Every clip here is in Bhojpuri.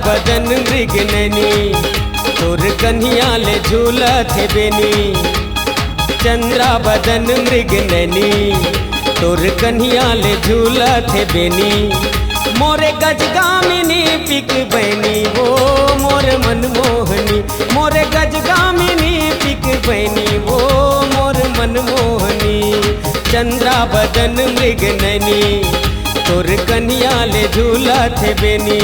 बदन मृग नैनी तोर कन्हिया ले झूलत है बेनी। चंद्रा बदन मृग नैनी तोर कन्हिया ले झूलत है बेनी। मोरे गजगामिनी पिक बैनी वो मोर मनमोहनी। मोरे गजगामिनी पिक बैनी वो मोर मनमोहनी। चंद्रा बदन मृग नैनी तोर कन्हिया ले झूलत है बेनी।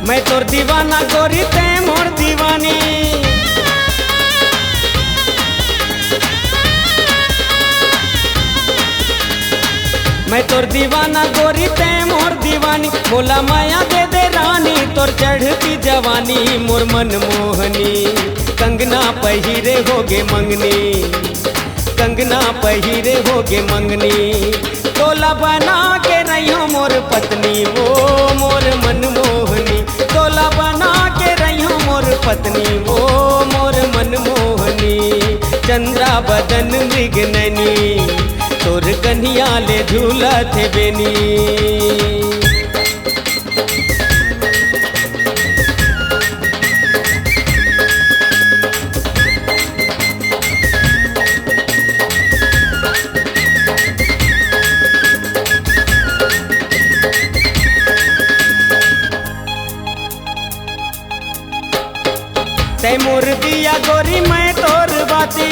मैं तोर दीवाना गोरी ते मोर दीवानी। मैं तोर दीवाना गोरी ते मोर दीवानी। बोला माया दे दे रानी तोर चढ़ती जवानी मोर मनमोहनी। कंगना पहिरे होगे मंगनी कंगना पहिरे होगे मंगनी। तोला बना के रहियो मोर पत्नी वो मोर मनमोहनी। तोला बना के रहियो मोर पत्नी वो मोर मनमोहनी। चंद्रा बदन मृग नैनी तोर कन्हिया ले झूलत है बेनी। तै मोर दिया गोरी मैं तोर बाती।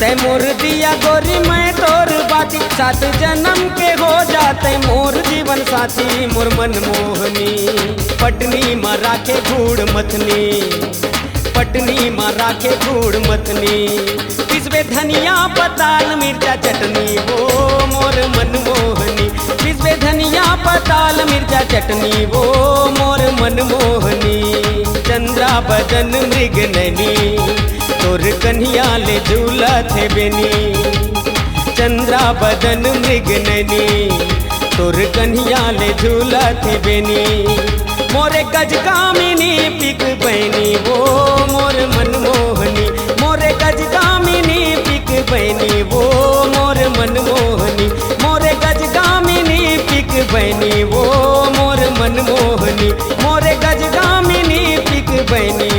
तै मोर दिया गोरी मैं तोर बाती। 7 जन्म के हो जाते मोर जीवन साथी मोर मनमोहनी। पटनी में राखे घूड़ मथनी पटनी में राखे घूड़ मथनी। पिसवे धनिया पताल मिर्चा चटनी वो मोर मनमोहनी। पिसवे धनिया पताल मिर्चा चटनी वो मोर मनमोहनी। चंद्रा बदन मृग नैनी तोर कन्हिया ले झूलत है बेनी। चंद्रा बदन मृग नैनी तोर कन्हिया ले झूलत है बेनी। मोरे गजगामिनी पिक बैनी वो मोर मनमोहनी। मोरे गजगामिनी पिक बैनी वो मोर मनमोहनी। मोरे गजगामिनी पिक बैनी वो मोर मनमोहनी। मोरे गजगामिनी पिक बैनी